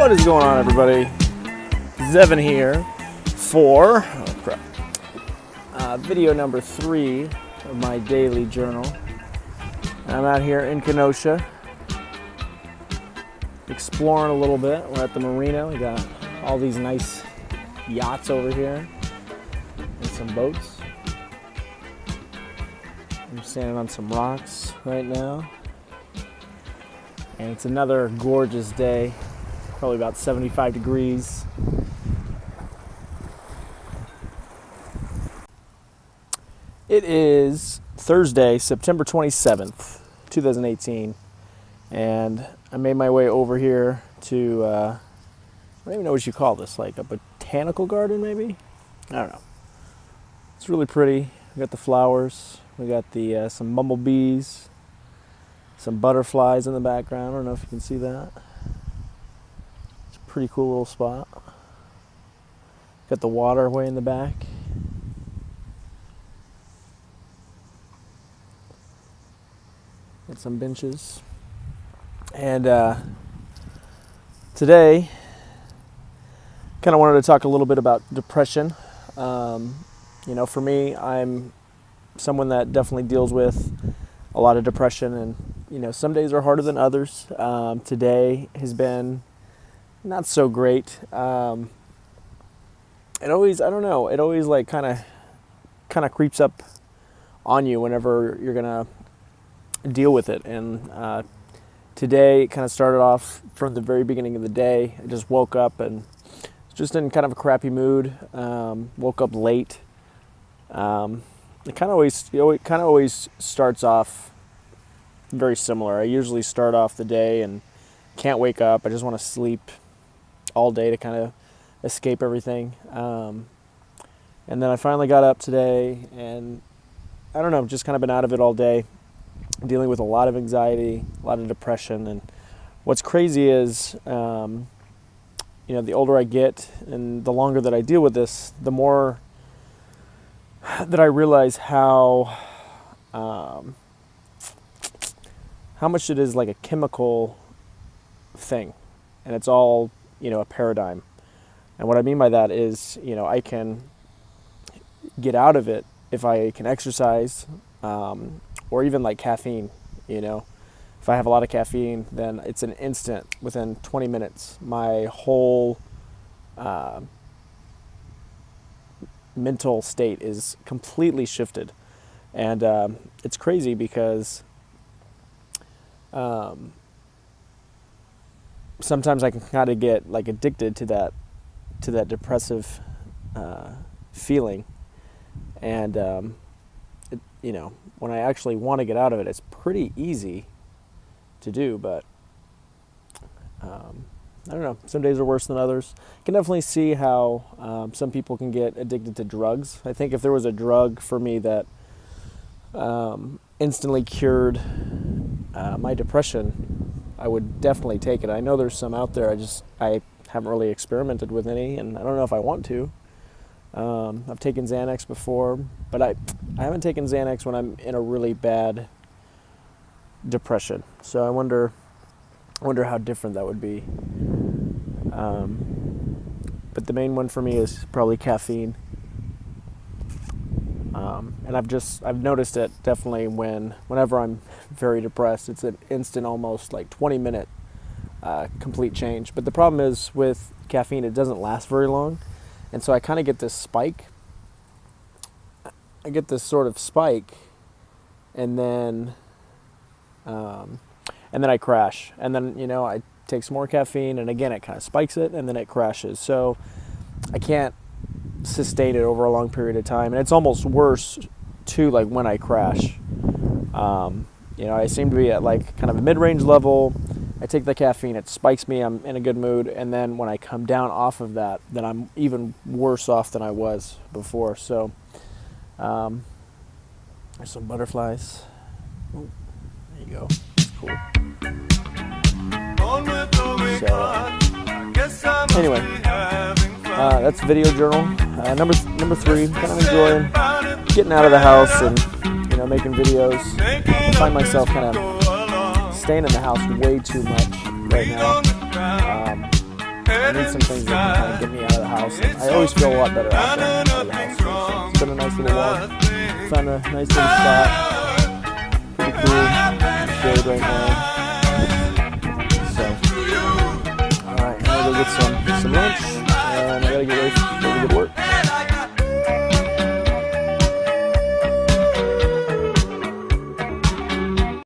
What is going on, everybody? Zevin here for video number 3 of my daily journal. I'm out here in Kenosha exploring a little bit. We're at the marina. We got all these nice yachts over here and some boats. I'm standing on some rocks right now, and it's another gorgeous day. Probably about 75 degrees. It is Thursday, September 27th, 2018, and I made my way over here to, I don't even know what you call this, like a botanical garden maybe? I don't know. It's really pretty. We got the flowers, we got the some bumblebees, some butterflies in the background. I don't know if you can see that. Pretty cool little spot. Got the water way in the back. Got some benches. And today, kind of wanted to talk a little bit about depression. For me, I'm someone that definitely deals with a lot of depression, and some days are harder than others. Today has been not so great. It always like kind of creeps up on you whenever you're gonna deal with it. And today it kind of started off from the very beginning of the day. I just woke up and just in kind of a crappy mood. Woke up late. It kind of always starts off very similar. I usually start off the day and can't wake up. I just want to sleep all day to kind of escape everything. And then I finally got up today, and I don't know, just kind of been out of it all day, dealing with a lot of anxiety, a lot of depression. And what's crazy is, the older I get and the longer that I deal with this, the more that I realize how much it is like a chemical thing, and it's all a paradigm. And what I mean by that is, I can get out of it if I can exercise, or even like caffeine. If I have a lot of caffeine, then it's an instant. Within 20 minutes, my whole mental state is completely shifted. And it's crazy because sometimes I can kind of get like addicted to that depressive feeling, and when I actually want to get out of it, it's pretty easy to do. But I don't know. Some days are worse than others. You can definitely see how some people can get addicted to drugs. I think if there was a drug for me that instantly cured my depression, I would definitely take it. I know there's some out there. I haven't really experimented with any, and I don't know if I want to. I've taken Xanax before, but I haven't taken Xanax when I'm in a really bad depression. So I wonder how different that would be. But the main one for me is probably caffeine. And I've noticed it definitely whenever I'm very depressed. It's an instant, almost like 20-minute complete change. But the problem is with caffeine, it doesn't last very long, and so I kind of get this spike. I get this sort of spike, and then I crash, and then I take some more caffeine, and again it kind of spikes it, and then it crashes. So I can't sustain it over a long period of time, and it's almost worse too, like when I crash. I seem to be at like kind of a mid-range level. I take the caffeine, it spikes me, I'm in a good mood, and then when I come down off of that, then I'm even worse off than I was before. So there's some butterflies. Oh, there you go. That's cool. So anyway, that's video journal number 3. Kind of enjoying getting out of the house and making videos. I find myself kind of staying in the house way too much right now. I need some things that can kind of get me out of the house. And I always feel a lot better after I'm out of the house. So it's been a nice little walk. Found a nice little spot. Pretty cool. Shade right now. So, alright, I'm gonna go get some lunch, and I gotta get ready